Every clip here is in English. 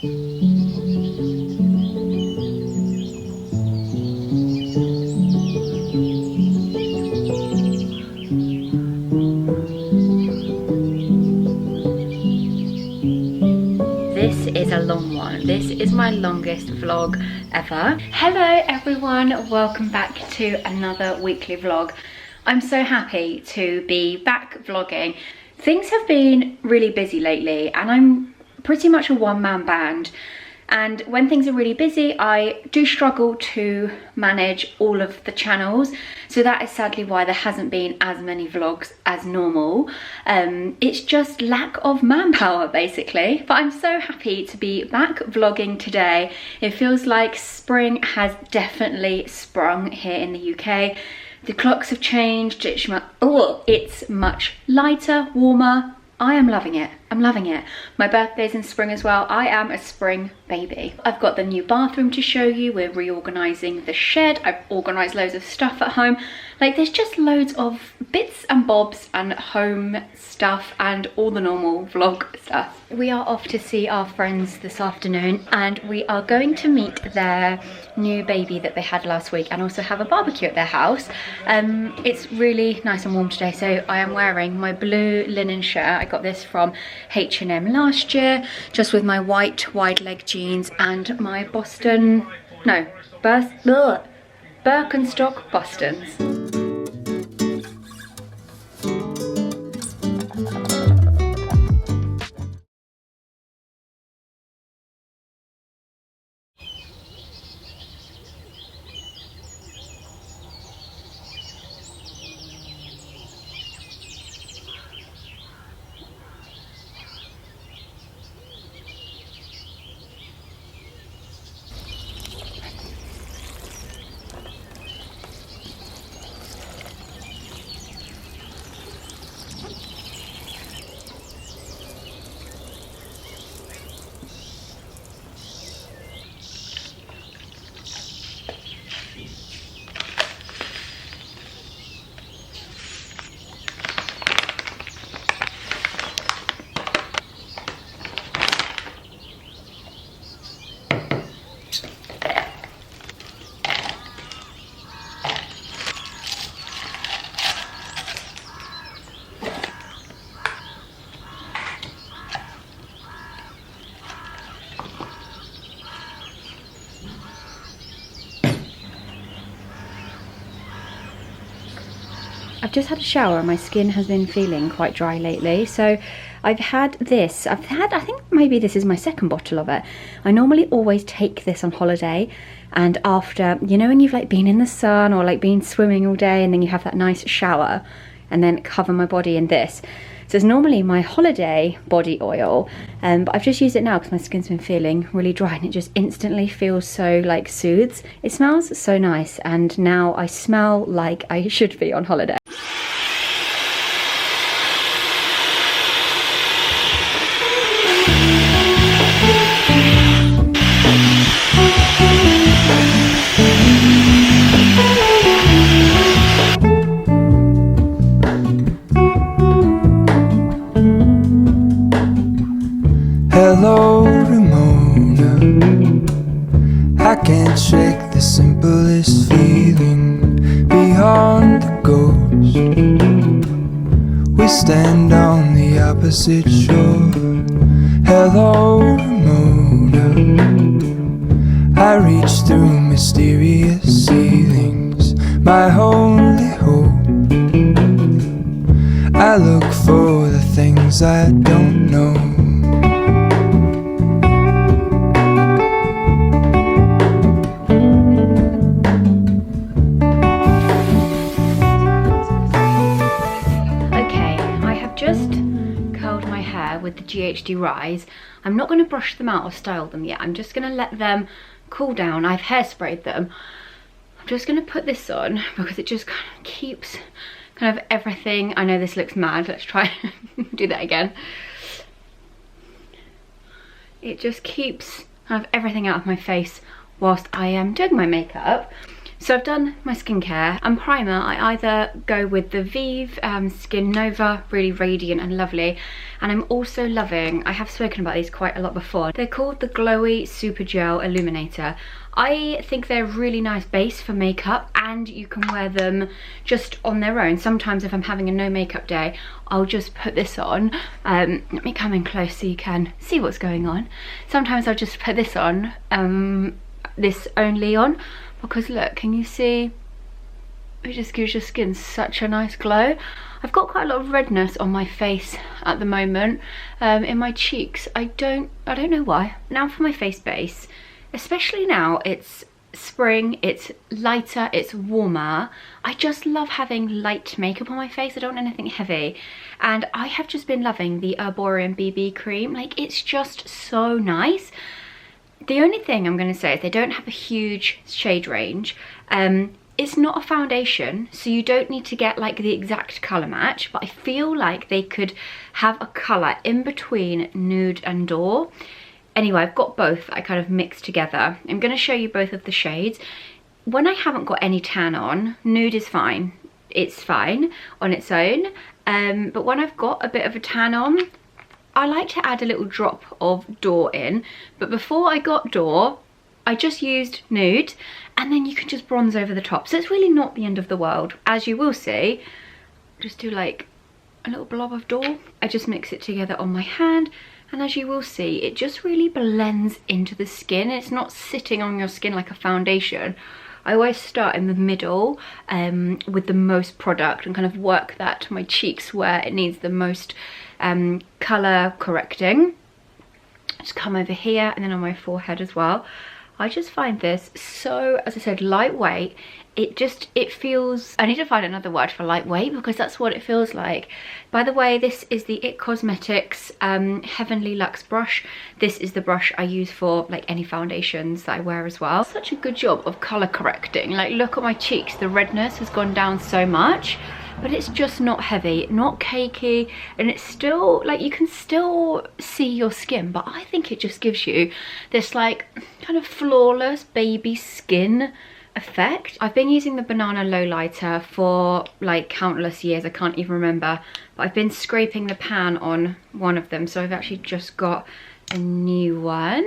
This is a long one. This is my longest vlog ever. Hello everyone, welcome back to another weekly vlog. I'm so happy to be back vlogging. Things have been really busy lately and I'm pretty much a one-man band. And when things are really busy, I do struggle to manage all of the channels. So that is sadly why there hasn't been as many vlogs as normal. It's just lack of manpower basically. But I'm so happy to be back vlogging today. It feels like spring has definitely sprung here in the UK. The clocks have changed, it's much lighter, warmer. I am loving it. I'm loving it. My birthday's in spring as well. I am a spring baby. I've got the new bathroom to show you. We're reorganizing the shed. I've organized loads of stuff at home. Like there's just loads of bits and bobs and home stuff and all the normal vlog stuff. We are off to see our friends this afternoon and we are going to meet their new baby that they had last week and also have a barbecue at their house. It's really nice and warm today, so I am wearing my blue linen shirt. I got this from H&M last year, just with my white wide leg jeans and my Birkenstock Bostons. I've just had a shower and my skin has been feeling quite dry lately, so I've had this. I think maybe this is my second bottle of it. I normally always take this on holiday, and after, you know when you've like been in the sun or like been swimming all day and then you have that nice shower and then cover my body in this. So it's normally my holiday body oil, but I've just used it now because my skin's been feeling really dry and it just instantly feels so like soothes. It smells so nice and now I smell like I should be on holiday. Hello, Ramona. I can't shake the simplest feeling beyond the ghost. We stand on the opposite shore. Hello, Ramona. I reach through mysterious ceilings, my only hope. I look for the things I don't know. With the GHD Rise. I'm not going to brush them out or style them yet. I'm just going to let them cool down. I've hairsprayed them. I'm just going to put this on because it just kind of keeps kind of everything. I know this looks mad. Let's try do that again. It just keeps kind of everything out of my face whilst I am doing my makeup. So I've done my skincare and primer. I either go with the Vive Skin Nova, really radiant and lovely. And I'm also loving, I have spoken about these quite a lot before. They're called the Glowy Super Gel Illuminator. I think they're a really nice base for makeup, and you can wear them just on their own. Sometimes if I'm having a no makeup day, I'll just put this on. Let me come in close so you can see what's going on. Sometimes I'll just put this on, this only on, because look, can you see? It just gives your skin such a nice glow. I've got quite a lot of redness on my face at the moment, in my cheeks. I don't know why. Now for my face base, especially now it's spring, it's lighter, it's warmer. I just love having light makeup on my face. I don't want anything heavy. And I have just been loving the Herborian BB cream. Like, it's just so nice. The only thing I'm going to say is they don't have a huge shade range. It's not a foundation, so you don't need to get like the exact colour match, but I feel like they could have a colour in between nude and Door. Anyway, I've got both that I kind of mixed together. I'm going to show you both of the shades. When I haven't got any tan on, nude is fine. It's fine on its own. But when I've got a bit of a tan on, I like to add a little drop of Door in. But before I got Door, I just used nude, and then you can just bronze over the top. So it's really not the end of the world. As you will see, just do like a little blob of Door. I just mix it together on my hand. And as you will see, it just really blends into the skin. It's not sitting on your skin like a foundation. I always start in the middle with the most product and kind of work that to my cheeks where it needs the most colour correcting. Just come over here and then on my forehead as well. I just find this so, as I said, lightweight. It feels, I need to find another word for lightweight because that's what it feels like. By the way, this is the IT Cosmetics Heavenly Luxe brush. This is the brush I use for like any foundations that I wear as well. Such a good job of colour correcting. Like, look at my cheeks, the redness has gone down so much, but it's just not heavy, not cakey, and it's still, like, you can still see your skin, but I think it just gives you this like kind of flawless baby skin effect. I've been using the Banana Lowlighter for like countless years, I can't even remember, but I've been scraping the pan on one of them, so I've actually just got a new one.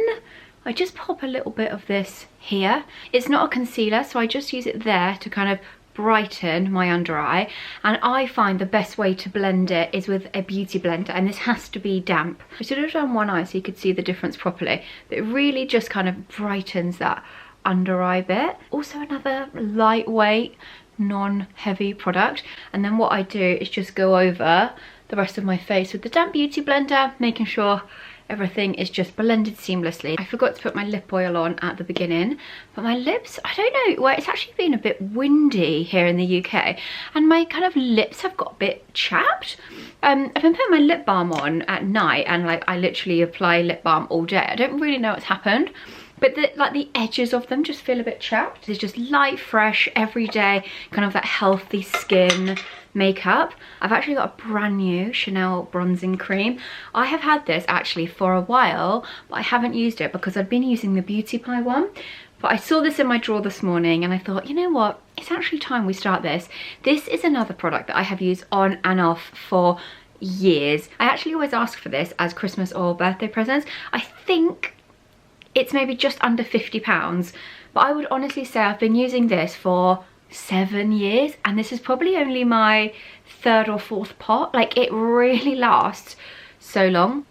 I just pop a little bit of this here. It's not a concealer, so I just use it there to kind of brighten my under eye, and I find the best way to blend it is with a beauty blender, and this has to be damp. I should have done one eye so you could see the difference properly, but it really just kind of brightens that under eye bit. Also another lightweight, non-heavy product, and then what I do is just go over the rest of my face with the damp beauty blender, making sure everything is just blended seamlessly. I forgot to put my lip oil on at the beginning, but my lips, I don't know, well, it's actually been a bit windy here in the UK, and my kind of lips have got a bit chapped. I've been putting my lip balm on at night, and like I literally apply lip balm all day. I don't really know what's happened, but the edges of them just feel a bit chapped. It's just light, fresh, everyday, kind of that healthy skin makeup. I've actually got a brand new Chanel bronzing cream. I have had this actually for a while, but I haven't used it because I've been using the Beauty Pie one. But I saw this in my drawer this morning and I thought, you know what, it's actually time we start this. This is another product that I have used on and off for years. I actually always ask for this as Christmas or birthday presents. I think it's maybe just under £50, but I would honestly say I've been using this for 7 years, and this is probably only my 3rd or 4th pot. Like, it really lasts so long.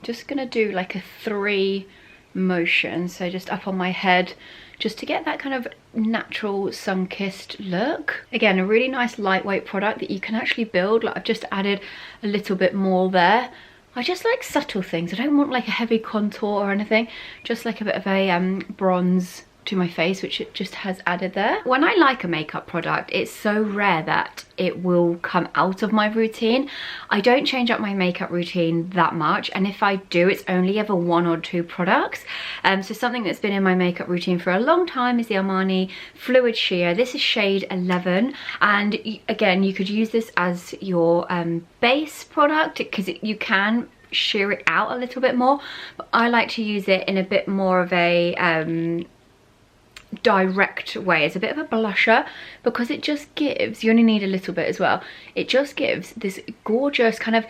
Just gonna do like a 3 motion, so just up on my head, just to get that kind of natural sun-kissed look. Again, a really nice lightweight product that you can actually build. Like, I've just added a little bit more there. I just like subtle things. I don't want like a heavy contour or anything, just like a bit of a bronze to my face, which it just has added there. When I like a makeup product, it's so rare that it will come out of my routine. I don't change up my makeup routine that much, and if I do, it's only ever 1 or 2 products. So something that's been in my makeup routine for a long time is the Armani Fluid Sheer. This is shade 11, and again, you could use this as your base product, because you can sheer it out a little bit more, but I like to use it in a bit more of a direct way. It's a bit of a blusher because it just gives, you only need a little bit as well, it just gives this gorgeous kind of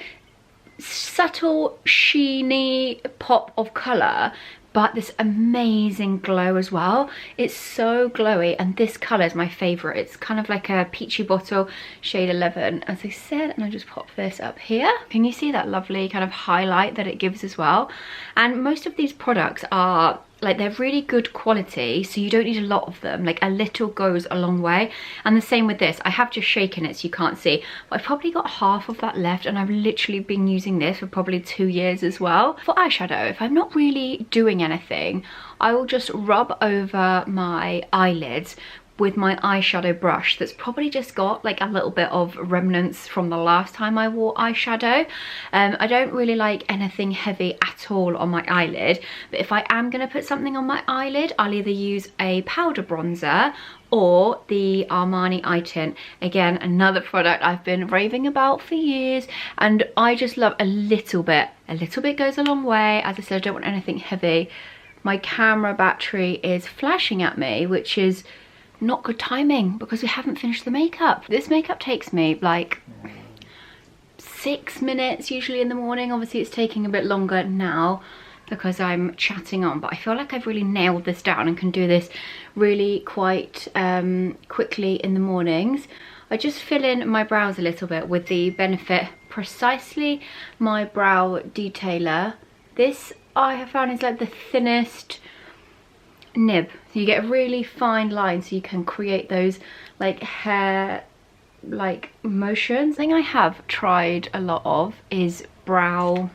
subtle sheeny pop of colour, but this amazing glow as well. It's so glowy, and this colour is my favourite. It's kind of like a peachy bottle, shade 11 as I said, and I just pop this up here. Can you see that lovely kind of highlight that it gives as well? And most of these products are like, they're really good quality, so you don't need a lot of them. Like, a little goes a long way. And the same with this. I have just shaken it so you can't see, but I've probably got half of that left, and I've literally been using this for probably 2 years as well. For eyeshadow, if I'm not really doing anything, I will just rub over my eyelids with my eyeshadow brush that's probably just got like a little bit of remnants from the last time I wore eyeshadow. I don't really like anything heavy at all on my eyelid, but if I am going to put something on my eyelid, I'll either use a powder bronzer or the Armani Eye Tint. Again, another product I've been raving about for years, and I just love a little bit. A little bit goes a long way. As I said, I don't want anything heavy. My camera battery is flashing at me, which is not good timing because we haven't finished the makeup. This makeup takes me like 6 minutes usually in the morning. Obviously it's taking a bit longer now because I'm chatting on, but I feel like I've really nailed this down and can do this really quite quickly in the mornings. I just fill in my brows a little bit with the Benefit Precisely My Brow Detailer. This I have found is like the thinnest nib, so you get a really fine line, so you can create those like hair like motions. The thing I have tried a lot of is brow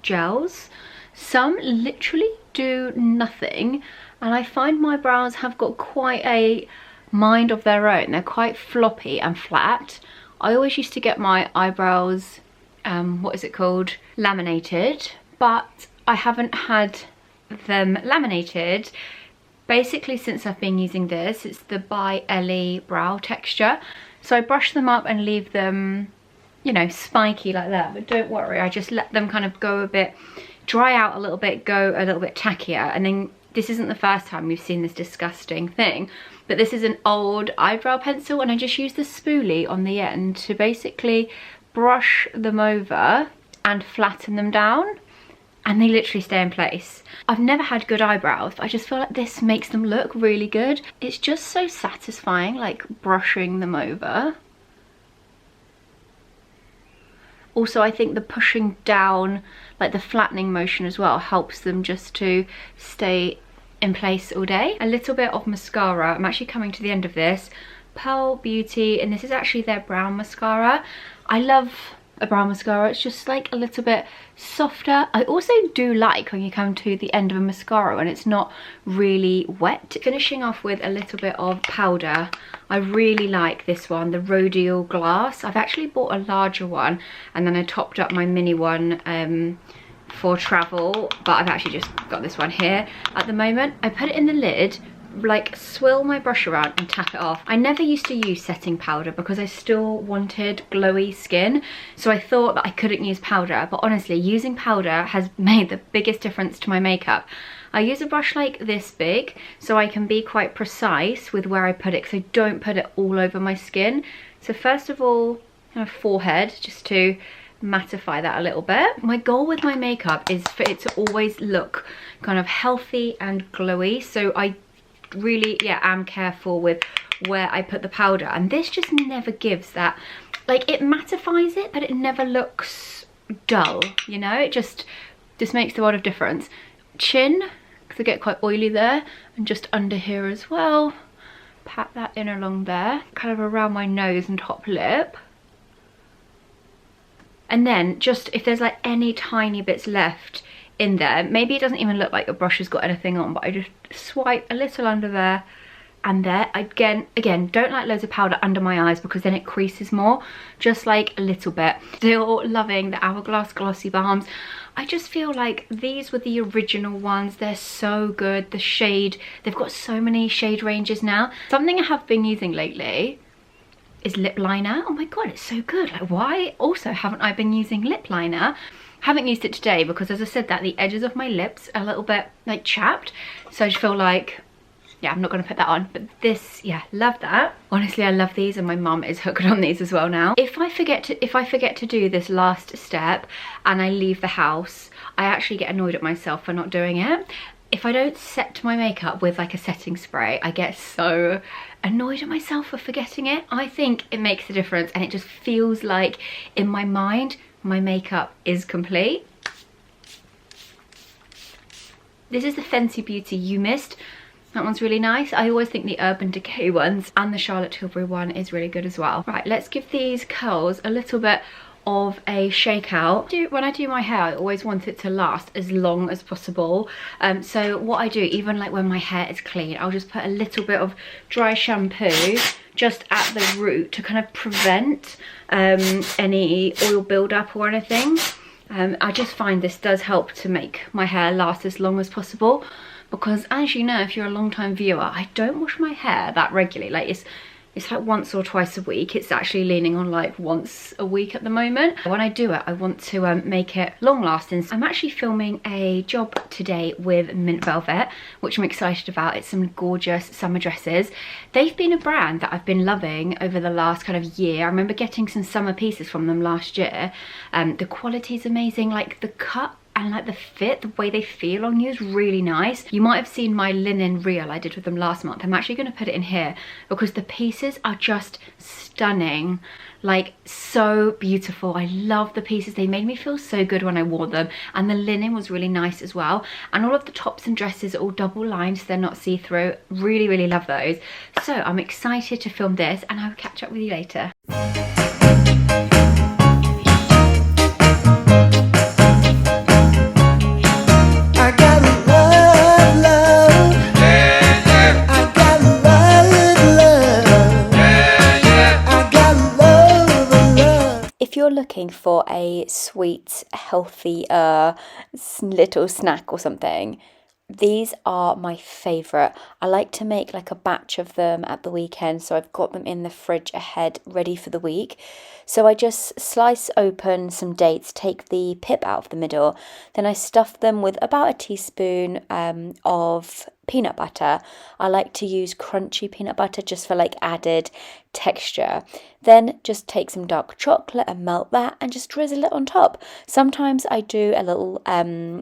gels. Some literally do nothing, and I find my brows have got quite a mind of their own. They're quite floppy and flat. I always used to get my eyebrows what is it called, laminated, but I haven't had them laminated basically since I've been using this. It's the By Ellie brow texture, so I brush them up and leave them, you know, spiky like that, but don't worry, I just let them kind of go a bit, dry out a little bit, go a little bit tackier. And then this isn't the first time we've seen this disgusting thing, but this is an old eyebrow pencil, and I just use the spoolie on the end to basically brush them over and flatten them down, and they literally stay in place. I've never had good eyebrows, but I just feel like this makes them look really good. It's just so satisfying, like brushing them over. Also, I think the pushing down, like the flattening motion as well, helps them just to stay in place all day. A little bit of mascara. I'm actually coming to the end of this. Pearl Beauty, and this is actually their brown mascara. I love a brown mascara. It's just like a little bit softer. I also do like when you come to the end of a mascara and it's not really wet. Finishing off with a little bit of powder. I really like this one, the Rhodial Glass. I've actually bought a larger one, and then I topped up my mini one for travel, but I've actually just got this one here at the moment. I put it in the lid, like swirl my brush around and tap it off. I never used to use setting powder because I still wanted glowy skin, so I thought that I couldn't use powder, but honestly using powder has made the biggest difference to my makeup. I use a brush like this big so I can be quite precise with where I put it, because I don't put it all over my skin. So first of all, kind of forehead, just to mattify that a little bit. My goal with my makeup is for it to always look kind of healthy and glowy, so I really, yeah, am careful with where I put the powder, and this just never gives that, like, it mattifies it, but it never looks dull, you know. It just makes a lot of difference. Chin, because I get quite oily there, and just under here as well. Pat that in along there, kind of around my nose and top lip. And then just if there's like any tiny bits left in there, maybe it doesn't even look like your brush has got anything on, but I just swipe a little under there and there. Again, don't like loads of powder under my eyes because then it creases more, just like a little bit. Still loving the Hourglass Glossy Balms. I just feel like these were the original ones. They're so good. The shade, they've got so many shade ranges now. Something I have been using lately is lip liner. Oh my god, it's so good. Like, why also haven't I been using lip liner? Haven't used it today because, as I said, that the edges of my lips are a little bit like chapped, so I just feel like, yeah, I'm not going to put that on. But this, yeah, love that. Honestly, I love these, and my mum is hooked on these as well now. If I forget to do this last step and I leave the house, I actually get annoyed at myself for not doing it. If I don't set my makeup with like a setting spray, I get so annoyed at myself for forgetting it. I think it makes a difference, and it just feels like in my mind my makeup is complete. This is the Fenty Beauty You Mist. That one's really nice. I always think the Urban Decay ones and the Charlotte Tilbury one is really good as well. Right, let's give these curls a little bit of a shake out. When I do my hair, I always want it to last as long as possible. So what I do, even like when my hair is clean, I'll just put a little bit of dry shampoo just at the root to kind of prevent any oil buildup or anything. I just find this does help to make my hair last as long as possible, because as you know, if you're a long time viewer, I don't wash my hair that regularly. Like it's like once or twice a week. It's actually leaning on like once a week at the moment. When I do it, I want to make it long lasting. I'm actually filming a job today with Mint Velvet, which I'm excited about. It's some gorgeous summer dresses. They've been a brand that I've been loving over the last kind of year. I remember getting some summer pieces from them last year. The quality is amazing, like the cut and like the fit, the way they feel on you is really nice. You might have seen my linen reel I did with them last month. I'm actually going to put it in here because the pieces are just stunning, like so beautiful. I love the pieces. They made me feel so good when I wore them, and the linen was really nice as well. And all of the tops and dresses are all double lined, so they're not see-through. Really, really love those. So I'm excited to film this, and I'll catch up with you later. If you're looking for a sweet, healthy little snack or something, these are my favourite. I like to make like a batch of them at the weekend, so I've got them in the fridge ahead ready for the week. So I just slice open some dates, take the pip out of the middle, then I stuff them with about a teaspoon of peanut butter. I like to use crunchy peanut butter just for like added texture. Then just take some dark chocolate and melt that and just drizzle it on top. Sometimes I do a little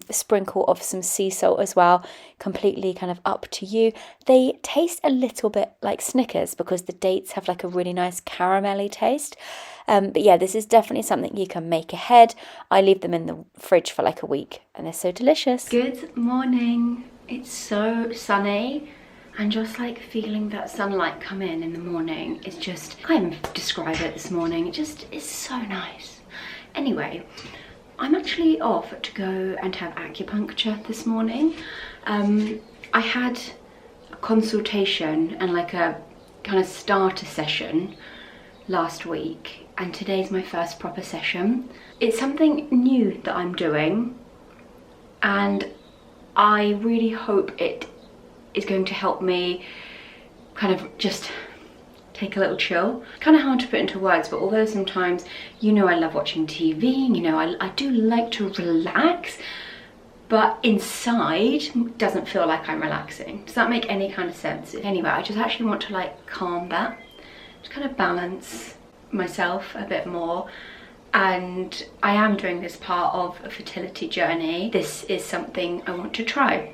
sprinkle of some sea salt as well, completely kind of up to you. They taste a little bit like Snickers because the dates have like a really nice caramelly taste. But yeah, this is definitely something you can make ahead. I leave them in the fridge for like a week and they're so delicious. Good morning. It's so sunny, and just like feeling that sunlight come in the morning is just, I can't describe it this morning. It just is so nice. Anyway, I'm actually off to go and have acupuncture this morning. I had a consultation and like a kind of starter session last week, and today's my first proper session. It's something new that I'm doing, and I really hope it is going to help me kind of just take a little chill. Kind of hard to put into words, but although sometimes, you know, I love watching TV, you know, I do like to relax, but inside doesn't feel like I'm relaxing. Does that make any kind of sense? Anyway, I just actually want to like calm that, just kind of balance myself a bit more. And I am doing this part of a fertility journey. This is something I want to try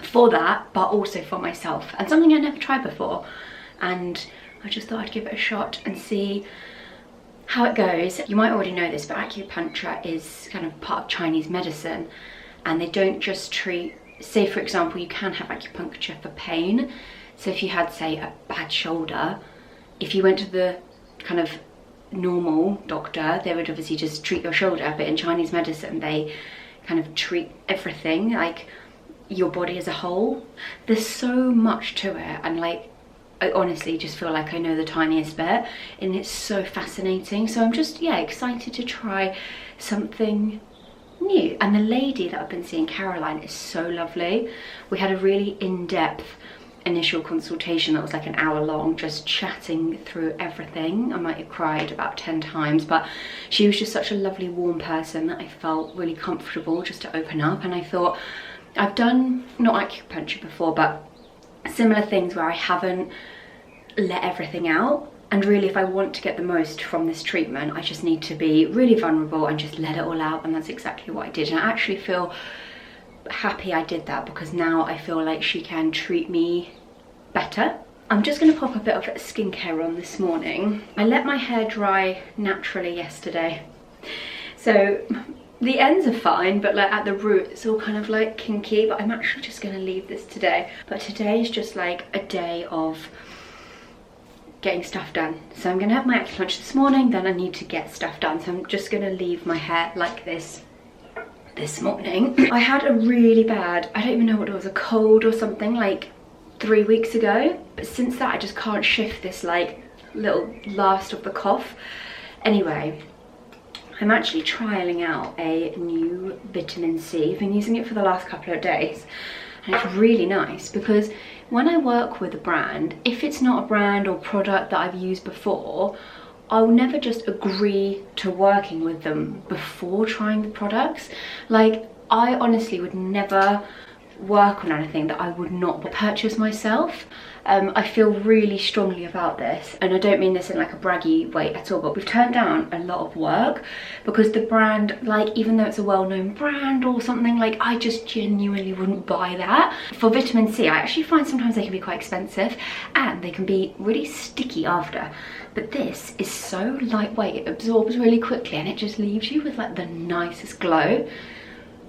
for that, but also for myself, and something I never tried before. And I just thought I'd give it a shot and see how it goes. You might already know this, but acupuncture is kind of part of Chinese medicine, and they don't just treat, say for example, you can have acupuncture for pain. So if you had, say, a bad shoulder, if you went to the kind of normal doctor, they would obviously just treat your shoulder, but in Chinese medicine they kind of treat everything, like your body as a whole. There's so much to it, and like I honestly just feel like I know the tiniest bit, and it's so fascinating. So I'm just, yeah, excited to try something new. And the lady that I've been seeing, Caroline, is so lovely. We had a really in-depth initial consultation that was like an hour long, just chatting through everything. I might have cried about 10 times, but she was just such a lovely, warm person that I felt really comfortable just to open up. And I thought, I've done, not acupuncture before, but similar things where I haven't let everything out. And really, if I want to get the most from this treatment, I just need to be really vulnerable and just let it all out. And that's exactly what I did. And I actually feel happy I did that, because now I feel like she can treat me better. I'm just going to pop a bit of skincare on this morning. I let my hair dry naturally yesterday, so the ends are fine, but like at the root it's all kind of like kinky. But I'm actually just going to leave this today. But today is just like a day of getting stuff done. So I'm going to have my acupuncture this morning, then I need to get stuff done. So I'm just going to leave my hair like this morning. I had a really bad, I don't even know what it was, a cold or something like 3 weeks ago, but since that I just can't shift this like little last of the cough. Anyway, I'm actually trialing out a new vitamin C. I've been using it for the last couple of days, and it's really nice, because when I work with a brand, if it's not a brand or product that I've used before, I'll never just agree to working with them before trying the products. Like, I honestly would never work on anything that I would not purchase myself. I feel really strongly about this, and I don't mean this in like a braggy way at all, but we've turned down a lot of work because the brand, like, even though it's a well-known brand or something, like, I just genuinely wouldn't buy that. For vitamin C, I actually find sometimes they can be quite expensive and they can be really sticky after. But this is so lightweight, it absorbs really quickly, and it just leaves you with like the nicest glow.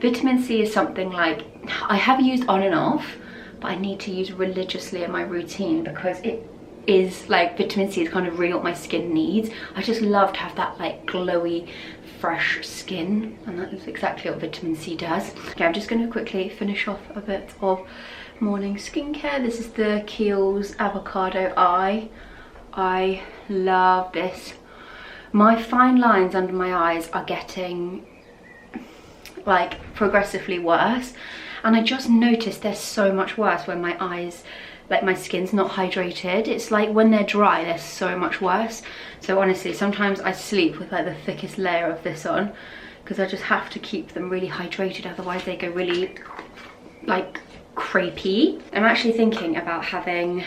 Vitamin C is something like I have used on and off, but I need to use religiously in my routine, because it is like, vitamin C is kind of really what my skin needs. I just love to have that like glowy, fresh skin, and that is exactly what vitamin C does. Okay, I'm just going to quickly finish off a bit of morning skincare. This is the Kiehl's Avocado Eye. I love this. My fine lines under my eyes are getting like progressively worse, and I just noticed they're so much worse when my eyes, like my skin's not hydrated. It's like when they're dry, they're so much worse. So honestly, sometimes I sleep with like the thickest layer of this on, because I just have to keep them really hydrated, otherwise they go really like crepey. I'm actually thinking about having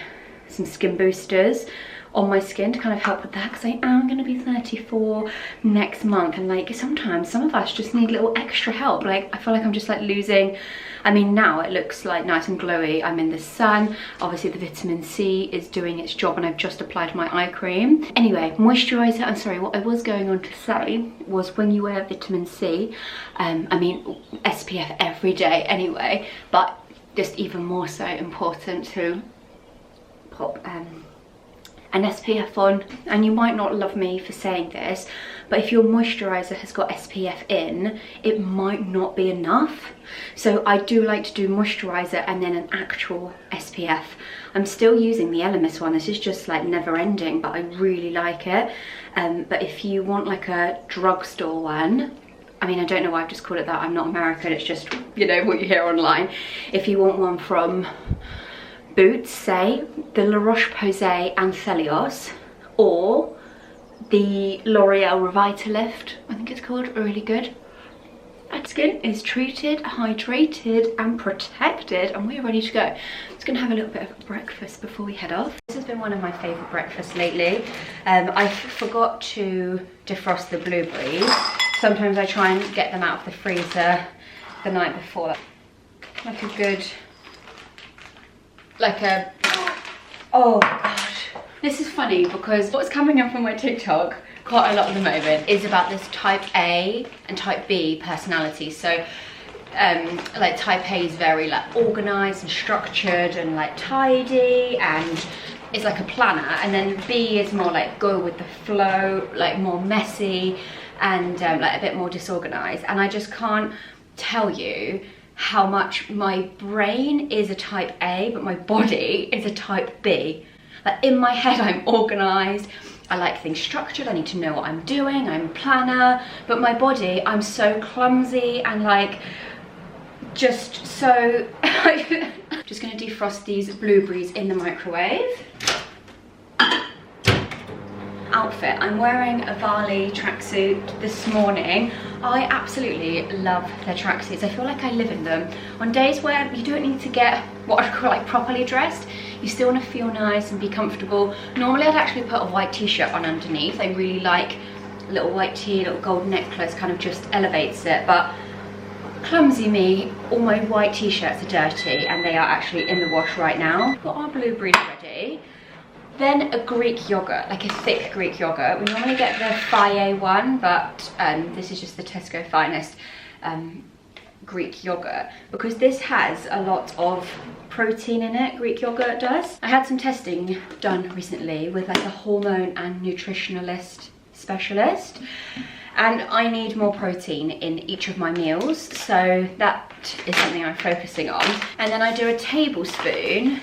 some skin boosters on my skin to kind of help with that, because I am going to be 34 next month, and like sometimes some of us just need a little extra help. Like, I feel like I'm just like losing, I mean, now it looks like nice and glowy. I'm in the sun, obviously the vitamin C is doing its job, and I've just applied my eye cream. Anyway, moisturizer, I'm sorry, what I was going on to say was, when you wear vitamin C, I mean SPF every day anyway, but just even more so important to pop an SPF on. And you might not love me for saying this, but if your moisturizer has got SPF in, it might not be enough. So I do like to do moisturizer and then an actual SPF. I'm still using the Elemis one. This is just like never ending, but I really like it. But if you want like a drugstore one, I mean, I don't know why I've just called it that. I'm not American, it's just, you know, what you hear online. If you want one from Boots, say the La Roche-Posay Anthelios, or the L'Oreal Revitalift, I think it's called, are really good. Our skin is treated, hydrated and protected, and we're ready to go. I'm just going to have a little bit of breakfast before we head off. This has been one of my favourite breakfasts lately. I forgot to defrost the blueberries. Sometimes I try and get them out of the freezer the night before. Like a good, oh gosh. This is funny because what's coming up on my TikTok quite a lot at the moment is about this type A and type B personality. So like type A is very like organized and structured and like tidy and is like a planner, and then B is more like go with the flow, like more messy and like a bit more disorganized. And I just can't tell you how much my brain is a type A, but my body is a type B. Like in my head, I'm organized, I like things structured, I need to know what I'm doing, I'm a planner, but my body, I'm so clumsy and like, just so, Just gonna defrost these blueberries in the microwave. Outfit, I'm wearing a Varley tracksuit this morning. I absolutely love their tracksuits. I feel like I live in them. On days where you don't need to get what I call like properly dressed, you still want to feel nice and be comfortable. Normally I'd actually put a white t-shirt on underneath. I really like a little white tee, little gold necklace, kind of just elevates it, but clumsy me, all my white t-shirts are dirty and they are actually in the wash right now. We've got our blueberries ready. Then a Greek yogurt, like a thick Greek yogurt. We normally get the Faye one, but this is just the Tesco Finest Greek yogurt, because this has a lot of protein in it. Greek yogurt does. I had some testing done recently with like a hormone and nutritionalist specialist, and I need more protein in each of my meals, so that is something I'm focusing on. And then I do a tablespoon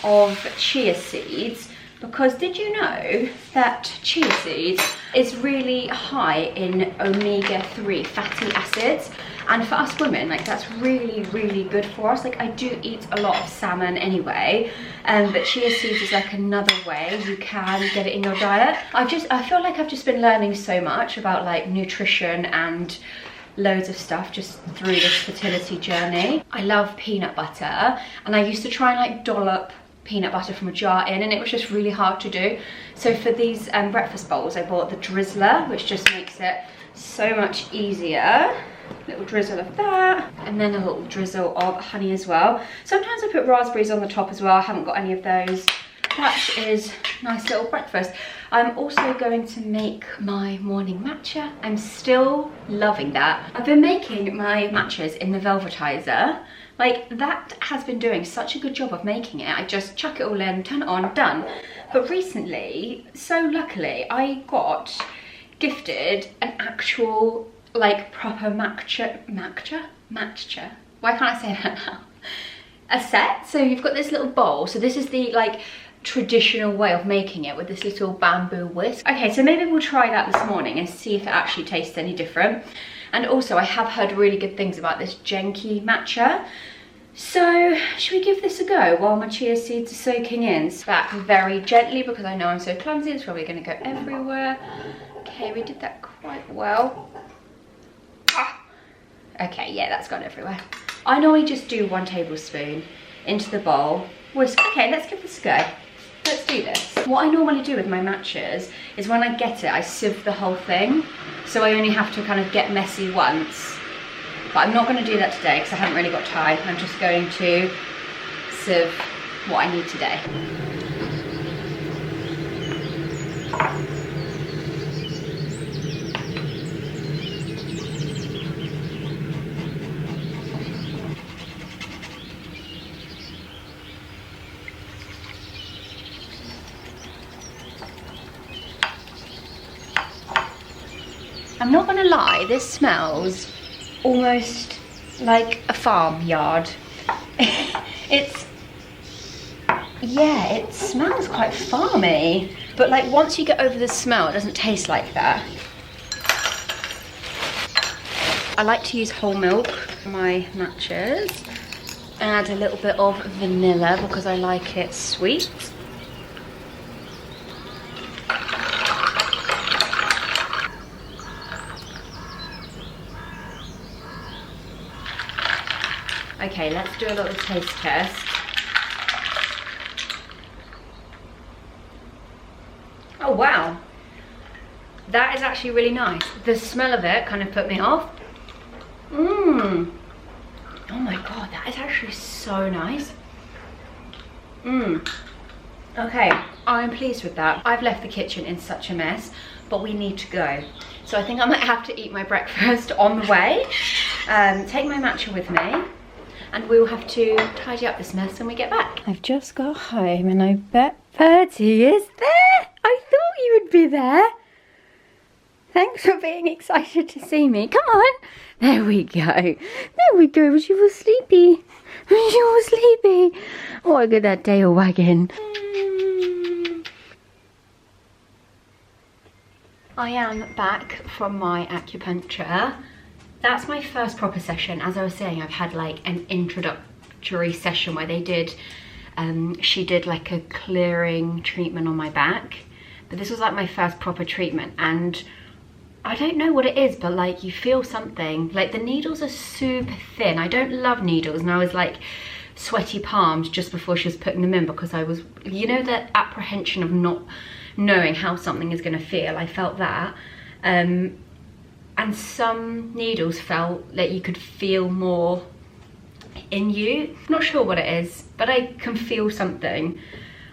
of chia seeds, because did you know that chia seeds is really high in omega-3 fatty acids? And for us women, like that's really, really good for us. Like I do eat a lot of salmon anyway, but chia seeds is like another way you can get it in your diet. I feel like I've just been learning so much about like nutrition and loads of stuff just through this fertility journey. I love peanut butter, and I used to try and like dollop peanut butter from a jar in, and it was just really hard to do. So for these breakfast bowls, I bought the drizzler, which just makes it so much easier. Little drizzle of that, and then a little drizzle of honey as well. Sometimes I put raspberries on the top as well. I haven't got any of those. That is nice little breakfast. I'm also going to make my morning matcha. I'm still loving that. I've been making my matchas in the velvetizer. Like that has been doing such a good job of making it. I just chuck it all in, turn it on, done. But recently, so luckily, I got gifted an actual like proper matcha. Why can't I say that now? A set. So you've got this little bowl. So this is the like traditional way of making it with this little bamboo whisk. Okay, so maybe we'll try that this morning and see if it actually tastes any different. And also I have heard really good things about this Genki matcha. So should we give this a go while my chia seeds are soaking in? Back very gently because I know I'm so clumsy, it's probably going to go everywhere. Okay, we did that quite well. Okay, yeah, that's gone everywhere. I normally just do 1 tablespoon into the bowl. Whisk. Okay, let's give this a go. Let's do this. What I normally do with my matchas is when I get it, I sieve the whole thing. So I only have to kind of get messy once. But I'm not going to do that today because I haven't really got time. I'm just going to sieve what I need today. I'm not gonna lie, this smells almost like a farmyard. Yeah, it smells quite farmy. But like once you get over the smell, it doesn't taste like that. I like to use whole milk for my matchas. Add a little bit of vanilla because I like it sweet. Okay, let's do a little taste test. Oh wow, that is actually really nice. The smell of it kind of put me off. Oh my god, that is actually so nice. Okay, I'm pleased with that. I've left the kitchen in such a mess, but we need to go. So I think I might have to eat my breakfast on the way. Take my matcha with me. And we'll have to tidy up this mess when we get back. I've just got home and I bet Bertie is there. I thought you would be there. Thanks for being excited to see me. Come on. There we go. There we go. Was you all sleepy? Was you all sleepy? Oh, look at that tail wagging. I am back from my acupuncture. That's my first proper session. As I was saying, I've had like an introductory acupuncture session where they did, she did like a clearing treatment on my back. But this was like my first proper treatment, and I don't know what it is, but like you feel something. Like the needles are super thin. I don't love needles, and I was like sweaty palms just before she was putting them in, because I was, you know, that apprehension of not knowing how something is going to feel. I felt that. And some needles felt that you could feel more in you. I'm not sure what it is, but I can feel something.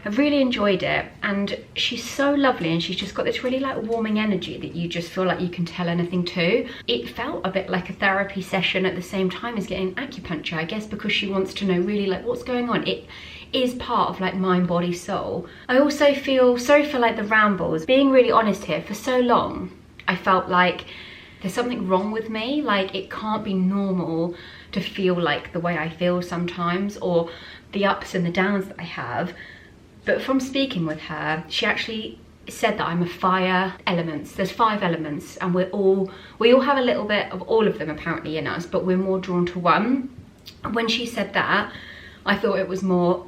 I really enjoyed it, and she's so lovely, and she's just got this really like warming energy that you just feel like you can tell anything to. It felt a bit like a therapy session at the same time as getting acupuncture, I guess, because she wants to know really like what's going on. It is part of like mind, body, soul. I also feel sorry for like the rambles. Being really honest here, for so long I felt like there's something wrong with me. Like it can't be normal to feel like the way I feel sometimes, or the ups and the downs that I have. But from speaking with her, she actually said that I'm a fire elements. There's 5 elements, and we all have a little bit of all of them apparently in us, but we're more drawn to one. When she said that, I thought it was more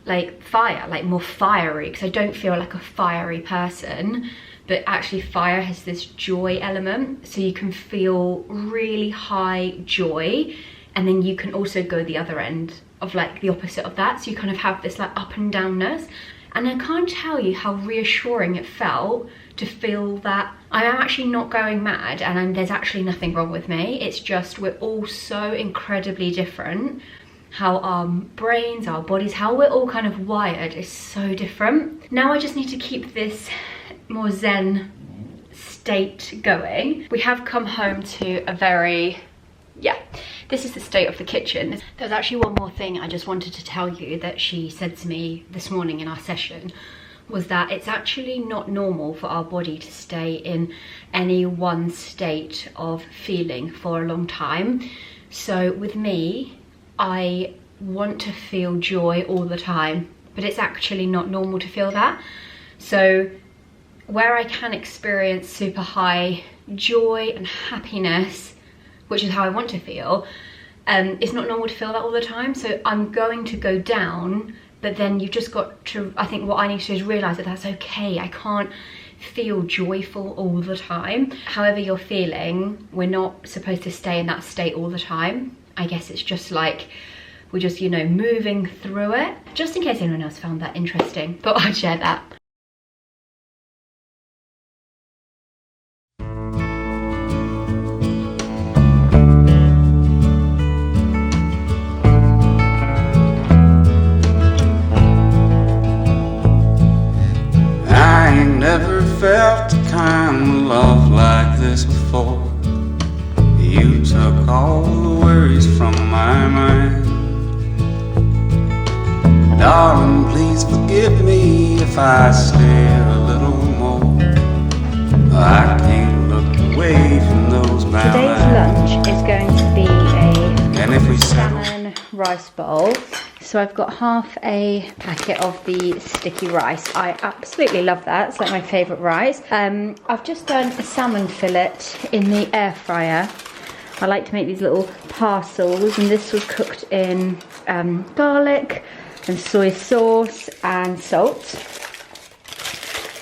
like fire, like more fiery, because I don't feel like a fiery person. But actually fire has this joy element, so you can feel really high joy, and then you can also go the other end of like the opposite of that, so you kind of have this like up and downness. And I can't tell you how reassuring it felt to feel that I'm actually not going mad, and there's actually nothing wrong with me. It's just we're all so incredibly different. How our brains, our bodies, how we're all kind of wired is so different. Now I just need to keep this more zen state going. We have come home to a very, yeah, this is the state of the kitchen. There's actually one more thing I just wanted to tell you that she said to me this morning in our session, was that it's actually not normal for our body to stay in any one state of feeling for a long time. So with me, I want to feel joy all the time, but it's actually not normal to feel that. So where I can experience super high joy and happiness, which is how I want to feel, it's not normal to feel that all the time. So I'm going to go down, but then you've just got to, I think what I need to do is realise that that's okay. I can't feel joyful all the time. However you're feeling, we're not supposed to stay in that state all the time. I guess it's just like, we're just, you know, moving through it. Just in case anyone else found that interesting, but I'd share that. I ain't never felt a kind of love like this before. You took all the worries from my mind. Darling, please forgive me if I stay a little more. I can't look away from those brown Today's eyes. lunch is going to be a And if we salmon rice bowl. So I've got half a packet of the sticky rice. I absolutely love that. It's like my favourite rice. I've just done a salmon fillet in the air fryer. I like to make these little parcels, and this was cooked in garlic and soy sauce and salt.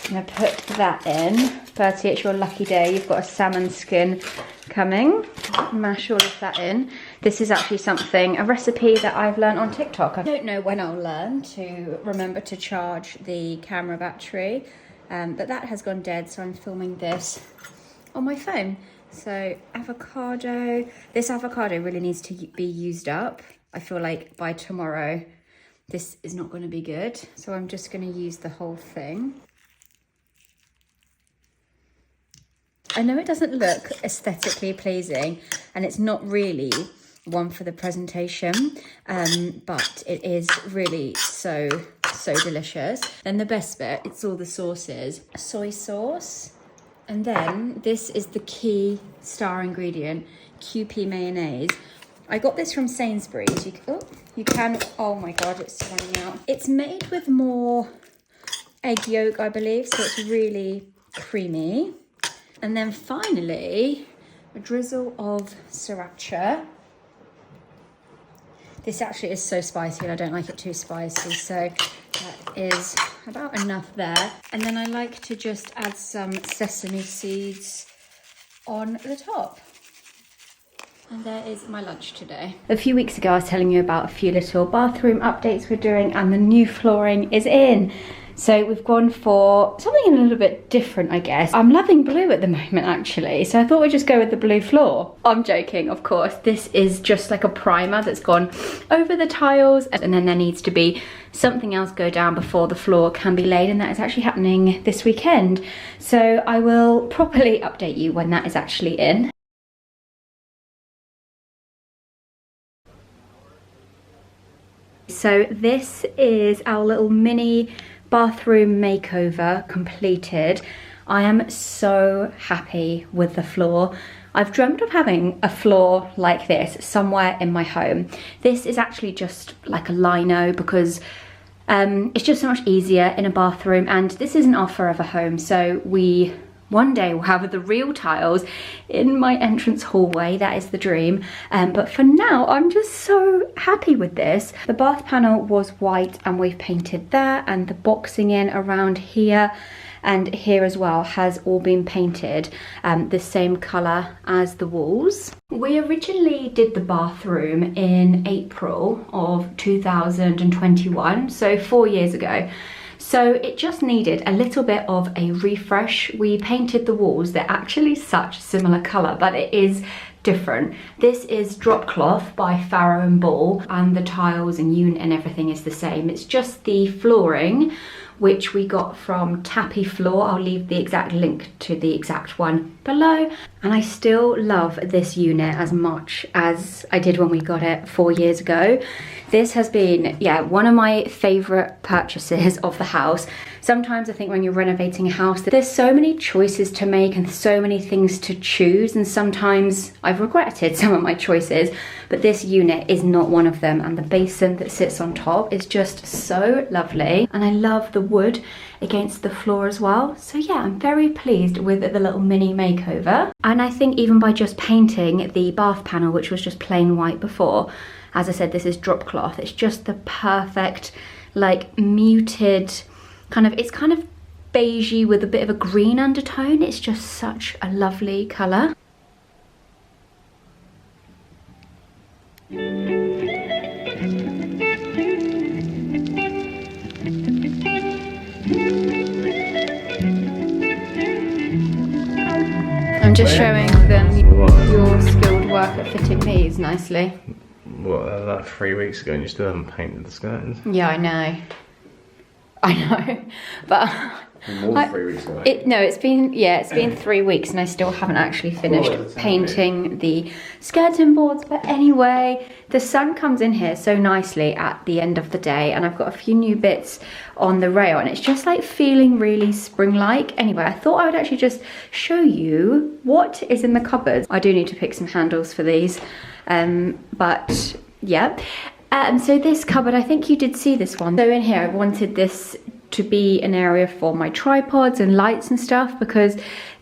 I'm going to put that in. Bertie, it's your lucky day. You've got a salmon skin coming. Mash all of that in. This is actually a recipe that I've learned on TikTok. I don't know when I'll learn to remember to charge the camera battery, but that has gone dead, so I'm filming this on my phone. So avocado, this avocado really needs to be used up. I feel like by tomorrow, this is not going to be good. So I'm just going to use the whole thing. I know it doesn't look aesthetically pleasing, and it's not really one for the presentation, but it is really so delicious. Then the best bit, it's all the sauces. Soy sauce. And then this is the key star ingredient, QP mayonnaise. I got this from Sainsbury's. You can, oh my God, it's running out. It's made with more egg yolk, I believe, so it's really creamy. And then finally, a drizzle of sriracha. This actually is so spicy and I don't like it too spicy, so that is about enough there. And then I like to just add some sesame seeds on the top. And there is my lunch today. A few weeks ago I was telling you about a few little bathroom updates we're doing, and the new flooring is in. So we've gone for something a little bit different, I guess. I'm loving blue at the moment, actually. So I thought we'd just go with the blue floor. I'm joking, of course. This is just like a primer that's gone over the tiles. And then there needs to be something else go down before the floor can be laid. And that is actually happening this weekend. So I will properly update you when that is actually in. So this is our little mini bathroom makeover completed. I am so happy with the floor. I've dreamt of having a floor like this somewhere in my home. This is actually just like a lino because it's just so much easier in a bathroom, and this isn't our forever home, so we one day we'll have the real tiles in my entrance hallway. That is the dream. But for now, I'm just so happy with this. The bath panel was white and we've painted there, and the boxing in around here and here as well has all been painted the same colour as the walls. We originally did the bathroom in April of 2021, so 4 years ago. So it just needed a little bit of a refresh. We painted the walls. They're actually such similar colour, but it is different. This is drop cloth by Farrow and Ball, and the tiles and unit and everything is the same. It's just the flooring, which we got from Tappy Floor. I'll leave the exact link to the exact one below. And I still love this unit as much as I did when we got it 4 years ago. This has been, yeah, one of my favourite purchases of the house. Sometimes I think when you're renovating a house, there's so many choices to make and so many things to choose, and sometimes I've regretted some of my choices, but this unit is not one of them, and the basin that sits on top is just so lovely, and I love the wood against the floor as well. So yeah, I'm very pleased with the little mini makeover. And I think even by just painting the bath panel, which was just plain white before, as I said, this is drop cloth, it's just the perfect, like, muted kind of, it's kind of beigey with a bit of a green undertone. It's just such a lovely colour. I'm just showing them your skilled work at fitting these nicely. What, like 3 weeks ago and you still haven't painted the skirtings? Yeah, I know. I know, but More than 3 weeks ago. It's been 3 weeks and I still haven't actually finished painting the skirting boards. But anyway, the sun comes in here so nicely at the end of the day, and I've got a few new bits on the rail, and it's just like feeling really spring-like. Anyway, I thought I would actually just show you what is in the cupboards. I do need to pick some handles for these, but yeah. So this cupboard, I think you did see this one. So in here, I wanted this to be an area for my tripods and lights and stuff, because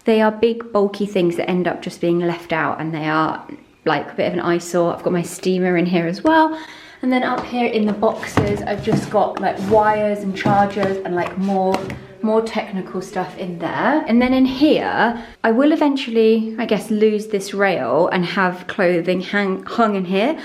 they are big, bulky things that end up just being left out, and they are like a bit of an eyesore. I've got my steamer in here as well. And then up here in the boxes, I've just got like wires and chargers and like more technical stuff in there. And then in here, I will eventually, I guess, lose this rail and have clothing hung in here.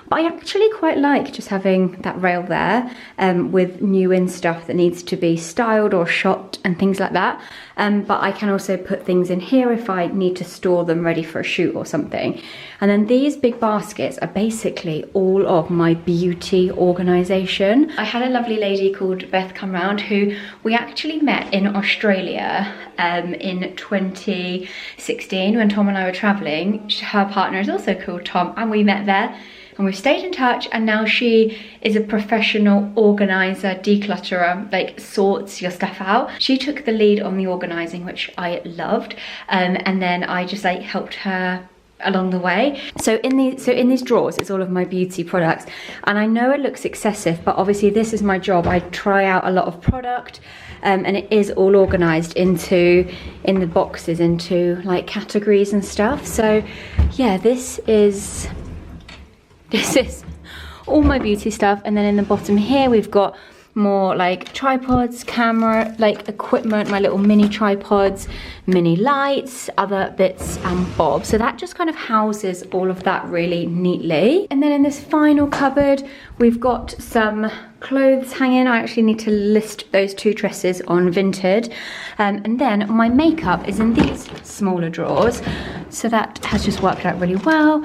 But I actually quite like just having that rail there with new in stuff that needs to be styled or shot and things like that. But I can also put things in here if I need to store them ready for a shoot or something. And then these big baskets are basically all of my beauty organisation. I had a lovely lady called Beth come round who we actually met in Australia in 2016 when Tom and I were travelling. Her partner is also called Tom, and we met there. And we've stayed in touch, and now she is a professional organizer, declutterer, like sorts your stuff out. She took the lead on the organizing, which I loved, and then I just like helped her along the way. So in these drawers, it's all of my beauty products, and I know it looks excessive, but obviously this is my job. I try out a lot of product, and it is all organized in the boxes into like categories and stuff. So yeah, this is all my beauty stuff. And then in the bottom here, we've got more like tripods, camera, like equipment, my little mini tripods, mini lights, other bits and bobs. So that just kind of houses all of that really neatly. And then in this final cupboard, we've got some clothes hanging. I actually need to list those 2 dresses on Vinted. And then my makeup is in these smaller drawers. So that has just worked out really well.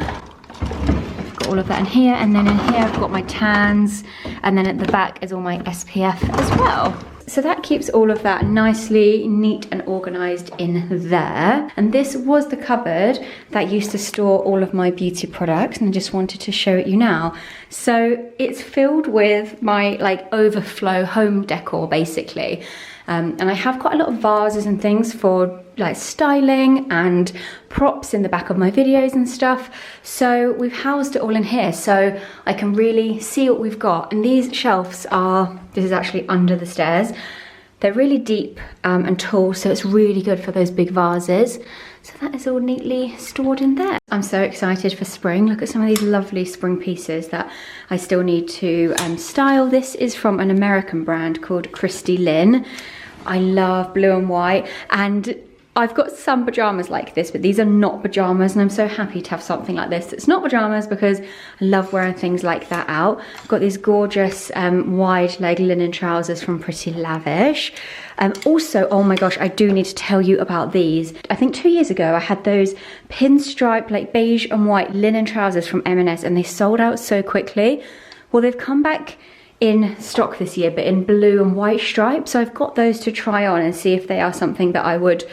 All of that in here, and then in here I've got my tans, and then at the back is all my SPF as well. So that keeps all of that nicely neat and organized in there. And this was the cupboard that used to store all of my beauty products, and I just wanted to show it you now. So it's filled with my like overflow home decor basically. And I have quite a lot of vases and things for like styling and props in the back of my videos and stuff. So we've housed it all in here so I can really see what we've got. And these shelves are, this is actually under the stairs. They're really deep and tall, so it's really good for those big vases. So that is all neatly stored in there. I'm so excited for spring. Look at some of these lovely spring pieces that I still need to style. This is from an American brand called Christy Lynn. I love blue and white, and I've got some pajamas like this, but these are not pajamas, and I'm so happy to have something like this. It's not pajamas because I love wearing things like that out. I've got these gorgeous wide leg linen trousers from Pretty Lavish. Also, oh my gosh, I do need to tell you about these. I think 2 years ago I had those pinstripe like beige and white linen trousers from M&S, and they sold out so quickly. Well, they've come back in stock this year, but in blue and white stripes. So I've got those to try on and see if they are something that I would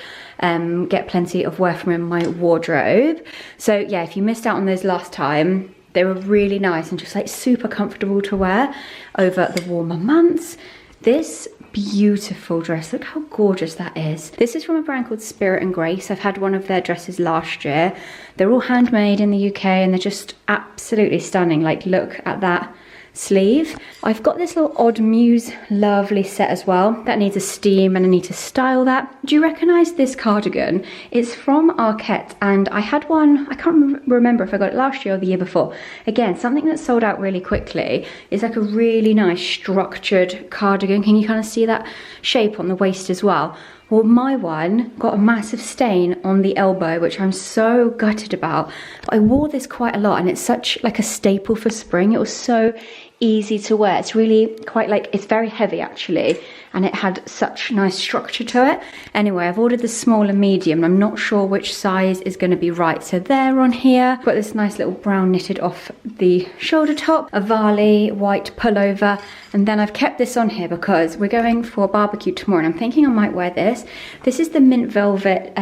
get plenty of wear from in my wardrobe. So yeah, if you missed out on those last time, they were really nice and just like super comfortable to wear over the warmer months. This beautiful dress, look how gorgeous that is. This is from a brand called Spirit and Grace. I've had one of their dresses last year. They're all handmade in the UK and they're just absolutely stunning. Like, look at that sleeve. I've got this little Odd Muse lovely set as well that needs a steam, and I need to style that. Do you recognize this cardigan? It's from Arquette, and I had one, I can't remember if I got it last year or the year before. Again, something that sold out really quickly. It's like a really nice structured cardigan. Can you kind of see that shape on the waist as well? Well, my one got a massive stain on the elbow, which I'm so gutted about. But I wore this quite a lot, and it's such like a staple for spring. It was so easy to wear. It's really quite like, it's very heavy actually, and it had such nice structure to it. Anyway, I've ordered the small and medium. I'm not sure which size is going to be right. So they're on here. Got this nice little brown knitted off the shoulder top, a Varley white pullover, and then I've kept this on here because we're going for a barbecue tomorrow, and I'm thinking I might wear this. This is the mint velvet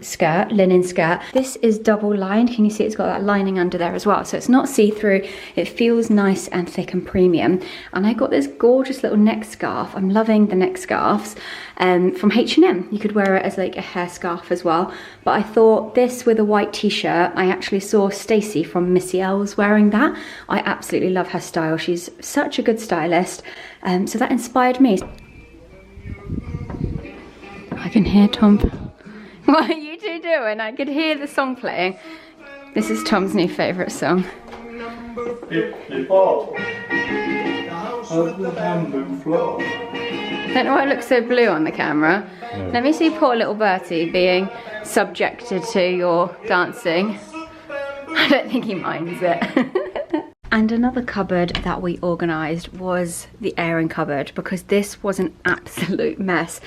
skirt, linen skirt. This is double lined. Can you see it's got that lining under there as well? So it's not see-through. It feels nice and thick and premium. And I got this gorgeous little neck scarf. I'm loving the neck scarves from H&M. You could wear it as like a hair scarf as well. But I thought this with a white t-shirt, I actually saw Stacey from Missy Elle's wearing that. I absolutely love her style. She's such a good stylist. So that inspired me. I can hear Tom. What are you two doing? I could hear the song playing. This is Tom's new favourite song. Don't know why it looks so blue on the camera. Yeah. Let me see poor little Bertie being subjected to your dancing. I don't think he minds it. And another cupboard that we organised was the airing cupboard, because this was an absolute mess.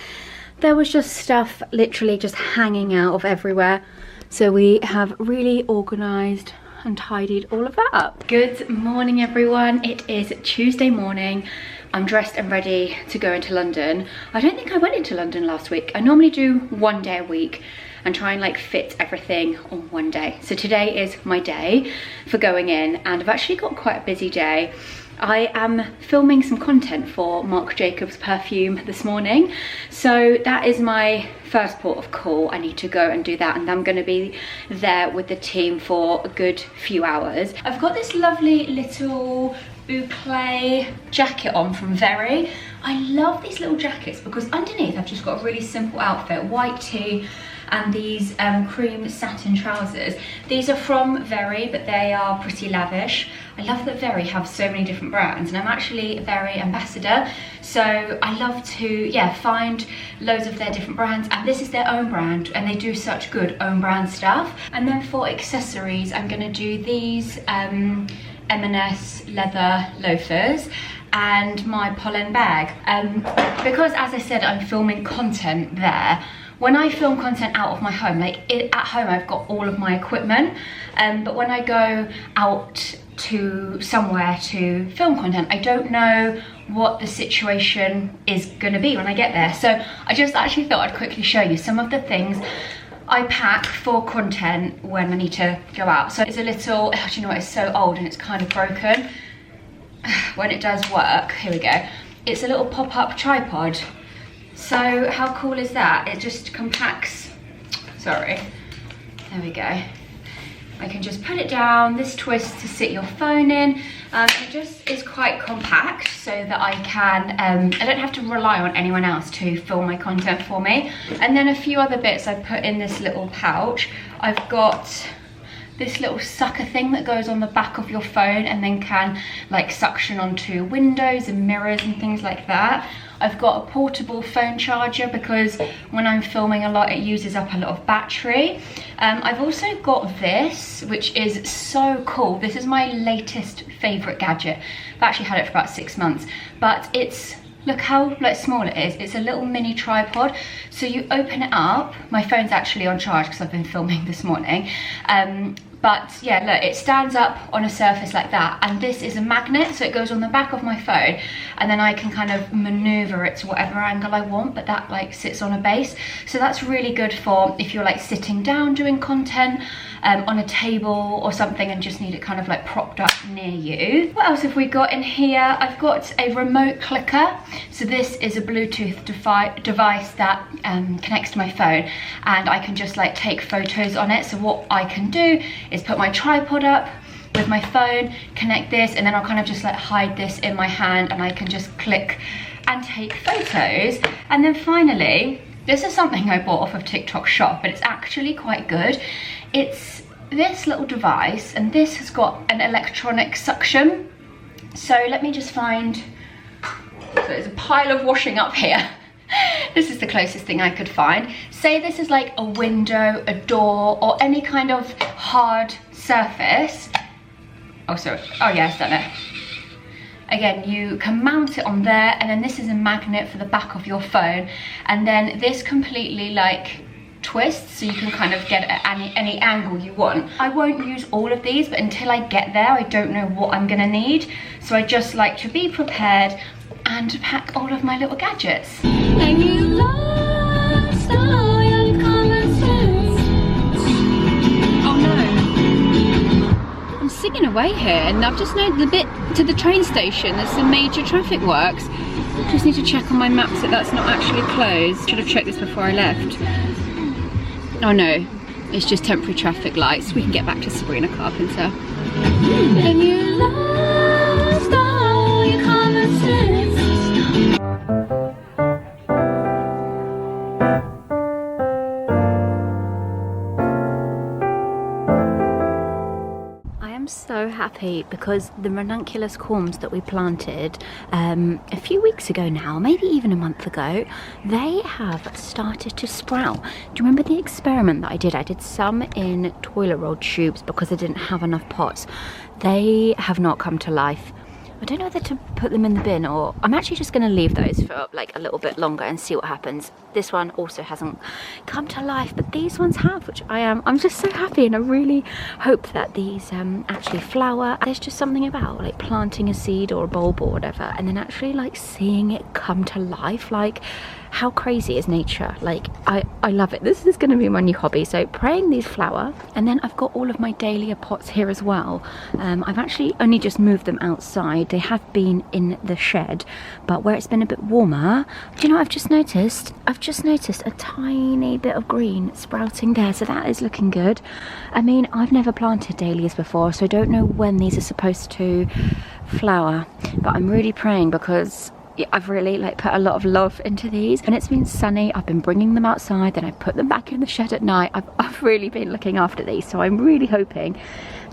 There was just stuff literally just hanging out of everywhere. So we have really organised and tidied all of that up. Good morning everyone. It is Tuesday morning. I'm dressed and ready to go into London. I don't think I went into London last week. I normally do 1 day a week and try and like fit everything on one day. So today is my day for going in, and I've actually got quite a busy day. I am filming some content for Marc Jacobs perfume this morning. So that is my first port of call. I need to go and do that, and I'm gonna be there with the team for a good few hours. I've got this lovely little boucle jacket on from Very. I love these little jackets because underneath I've just got a really simple outfit, white tee and these cream satin trousers. These are from Very, but they are pretty lavish. I love that Very have so many different brands, and I'm actually a Very ambassador, so I love to, yeah, find loads of their different brands, and this is their own brand, and they do such good own brand stuff. And then for accessories, I'm gonna do these M&S leather loafers and my pollen bag. Because as I said, I'm filming content there. When I film content out of my home, like at home I've got all of my equipment, but when I go out to somewhere to film content, I don't know what the situation is going to be when I get there. So I just actually thought I'd quickly show you some of the things I pack for content when I need to go out. So it's a little, oh, do you know what, it's so old and it's kind of broken. When it does work, here we go. It's a little pop-up tripod. So how cool is that? It just compacts, sorry, there we go. I can just put it down, this twist to sit your phone in. It just is quite compact so that I can, I don't have to rely on anyone else to film my content for me. And then a few other bits I put in this little pouch. I've got this little sucker thing that goes on the back of your phone and then can like suction onto windows and mirrors and things like that. I've got a portable phone charger because when I'm filming a lot it uses up a lot of battery. I've also got this, which is so cool. This is my latest favourite gadget. I've actually had it for about 6 months, but it's, look how like small it is. It's a little mini tripod. So you open it up. My phone's actually on charge because I've been filming this morning. But yeah, look, it stands up on a surface like that, and this is a magnet, so it goes on the back of my phone, and then I can kind of maneuver it to whatever angle I want, but that like sits on a base. So that's really good for if you're like sitting down doing content on a table or something and just need it kind of like propped up near you. What else have we got in here? I've got a remote clicker. So this is a Bluetooth device that connects to my phone, and I can just like take photos on it. So what I can do is put my tripod up with my phone, connect this, and then I'll kind of just like hide this in my hand and I can just click and take photos. And then finally, this is something I bought off of TikTok Shop, but it's actually quite good. It's this little device, and this has got an electronic suction. So let me just find, so there's a pile of washing up here. This is the closest thing I could find. Say this is like a window, a door, or any kind of hard surface. Oh, sorry. Oh yeah, it's done it. Again, you can mount it on there, and then this is a magnet for the back of your phone, and then this completely like twists, so you can kind of get it at any angle you want. I won't use all of these, but until I get there, I don't know what I'm gonna need. So I just like to be prepared and pack all of my little gadgets. And you lost all your common sense. Oh no. I'm singing away here, and I've just noted the bit to the train station, there's some major traffic works. Just need to check on my maps that that's not actually closed. Should have checked this before I left. Oh no, it's just temporary traffic lights. We can get back to Sabrina Carpenter. And you lost all your common sense. So happy because the ranunculus corms that we planted a few weeks ago now, maybe even a month ago, they have started to sprout. Do you remember the experiment that I did? I did some in toilet roll tubes because I didn't have enough pots. They have not come to life. I don't know whether to put them in the bin, or I'm actually just going to leave those for like a little bit longer and see what happens. This one also hasn't come to life, but these ones have, which I'm just so happy, and I really hope that these actually flower. There's just something about like planting a seed or a bulb or whatever, and then actually like seeing it come to life. Like, how crazy is nature? Like, I love it. This is going to be my new hobby. So praying these flower, and then I've got all of my dahlia pots here as well. I've actually only just moved them outside. They have been in the shed, but where it's been a bit warmer, do you know what I've just noticed? I've just noticed a tiny bit of green sprouting there, so that is looking good. I mean, I've never planted dahlias before, so I don't know when these are supposed to flower, but I'm really praying because I've really like put a lot of love into these. When it's been sunny, I've been bringing them outside, then I put them back in the shed at night. I've really been looking after these, so I'm really hoping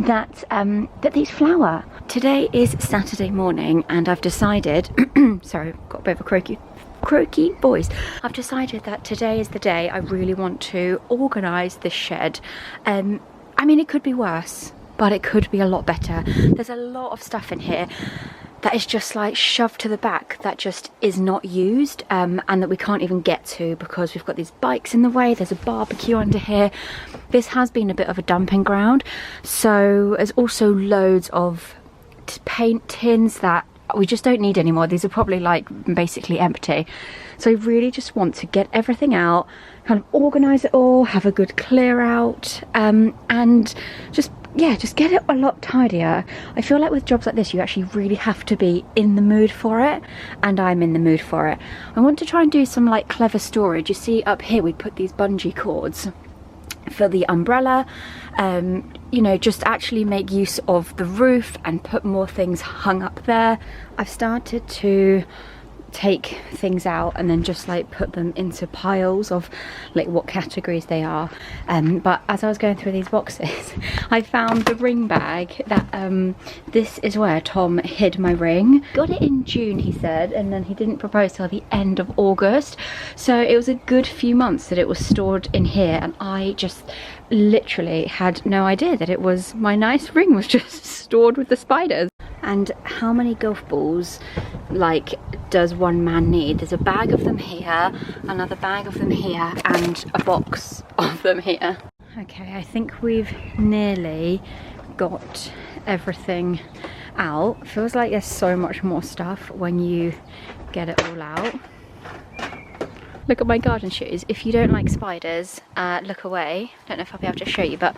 that that these flower. Today is Saturday morning, and I've decided sorry, got a bit of a croaky voice. I've decided that today is the day I really want to organise this shed. I mean, it could be worse, but it could be a lot better. There's a lot of stuff in here that is just like shoved to the back, that just is not used, and that we can't even get to because we've got these bikes in the way. There's a barbecue under here. This has been a bit of a dumping ground. So there's also loads of paint tins that we just don't need anymore. These are probably like basically empty. So I really just want to get everything out, kind of organise it all, have a good clear out, and just get it a lot tidier. I feel like with jobs like this, you actually really have to be in the mood for it, and I'm in the mood for it. I want to try and do some like clever storage. You see up here, we put these bungee cords for the umbrella, you know, just actually make use of the roof and put more things hung up there. I've started to take things out and then just like put them into piles of like what categories they are, but as I was going through these boxes I found the ring bag that this is where Tom hid my ring. Got it in June, he said, and then he didn't propose till the end of August, so it was a good few months that it was stored in here, and I just literally had no idea that it was my nice ring was just stored with the spiders. And how many golf balls like does one man need? There's a bag of them here, another bag of them here, and a box of them here. Okay, I think we've nearly got everything out. Feels like there's so much more stuff when you get it all out. Look at my garden shoes. If you don't like spiders, look away. Don't know if I'll be able to show you, but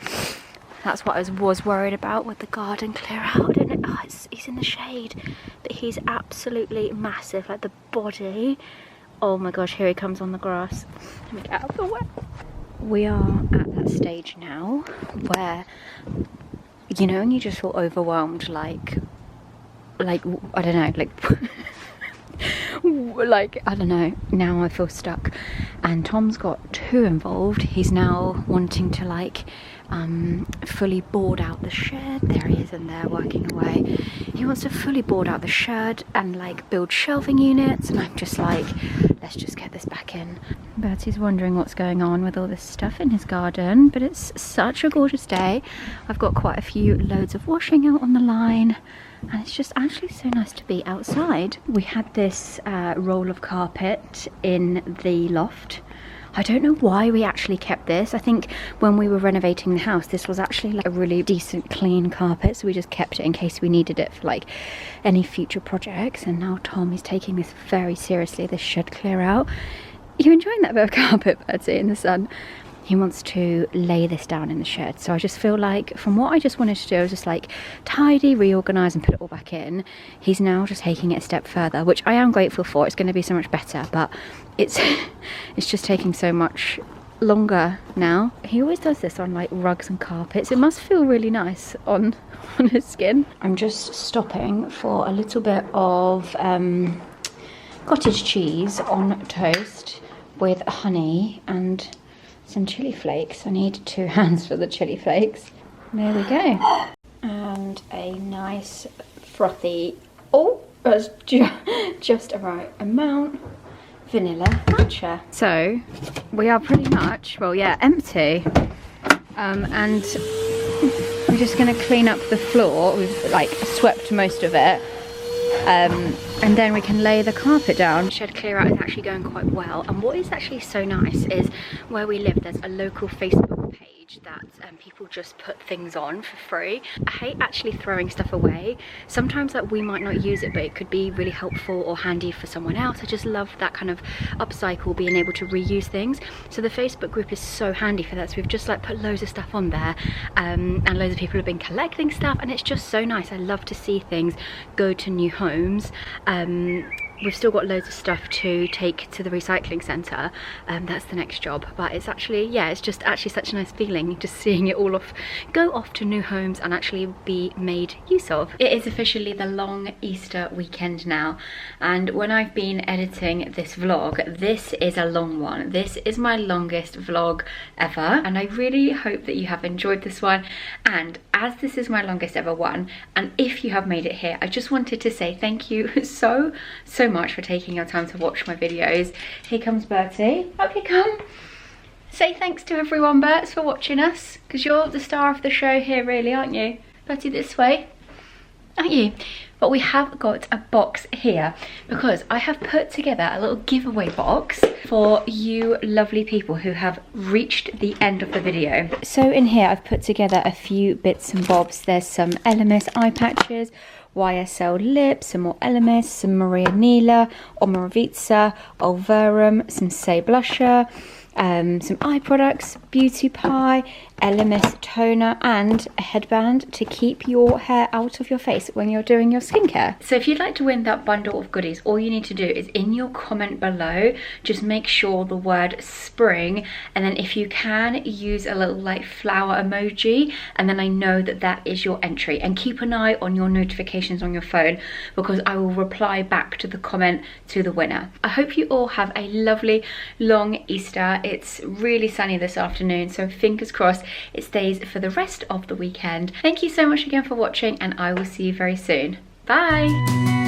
that's what I was worried about with the garden clear out. I don't know. Oh, he's in the shade, but he's absolutely massive. Like the body. Oh my gosh, here he comes on the grass. Let me get out of the way. We are at that stage now where, you know, and you just feel overwhelmed, like I don't know, like I don't know, now I feel stuck. And Tom's got too involved. He's now wanting to like fully board out the shed. There he is in there working away. He wants to fully board out the shed and like build shelving units, and I'm just like, let's just get this back in. Bertie's wondering what's going on with all this stuff in his garden, but it's such a gorgeous day. I've got quite a few loads of washing out on the line, and it's just actually so nice to be outside. We had this roll of carpet in the loft. I don't know why we actually kept this. I think when we were renovating the house, this was actually like a really decent clean carpet, so we just kept it in case we needed it for like any future projects. And now Tom is taking this very seriously, this shed clear out. You enjoying that bit of carpet, Bertie, in the sun? He wants to lay this down in the shed. So I just feel like from what I just wanted to do, I was just like tidy, reorganize and put it all back in. He's now just taking it a step further, which I am grateful for. It's going to be so much better, but it's just taking so much longer now. He always does this on like rugs and carpets. It must feel really nice on his skin. I'm just stopping for a little bit of cottage cheese on toast with honey and some chili flakes. I need 2 hands for the chili flakes. There we go. And a nice frothy, oh, that's just a right amount, vanilla matcha. So we are pretty much, well, yeah, empty. And we're just gonna clean up the floor. We've like swept most of it. And then we can lay the carpet down. Shed clear out is actually going quite well, and what is actually so nice is where we live there's a local Facebook page that people just put things on for free. I hate actually throwing stuff away. Sometimes that we might not use it, but it could be really helpful or handy for someone else. I just love that kind of upcycle, being able to reuse things. So the Facebook group is so handy for that. So we've just like put loads of stuff on there, and loads of people have been collecting stuff, and it's just so nice. I love to see things go to new homes. we've still got loads of stuff to take to the recycling centre. That's the next job, but it's actually, yeah, it's just actually such a nice feeling just seeing it all go off to new homes and actually be made use of. It is officially the long Easter weekend now, and when I've been editing this vlog, this is a long one. This is my longest vlog ever, and I really hope that you have enjoyed this one. And as this is my longest ever one, and if you have made it here, I just wanted to say thank you so much for taking your time to watch my videos. Here comes Bertie. Up you come. Say thanks to everyone, Berts, for watching us, because you're the star of the show here, really, aren't you? Bertie, this way, aren't you? But we have got a box here because I have put together a little giveaway box for you lovely people who have reached the end of the video. So in here I've put together a few bits and bobs. There's some LMS eye patches, YSL lips, some more LMS, some Maria Nila, Omorovitsa, Olverum, some Say blusher, some eye products, beauty pie, LMS toner, and a headband to keep your hair out of your face when you're doing your skincare. So if you'd like to win that bundle of goodies, all you need to do is in your comment below, just make sure the word spring, and then if you can, use a little like flower emoji, and then I know that that is your entry. And keep an eye on your notifications on your phone, because I will reply back to the comment to the winner. I hope you all have a lovely long Easter. It's really sunny this afternoon, so fingers crossed it stays for the rest of the weekend. Thank you so much again for watching, and I will see you very soon. Bye!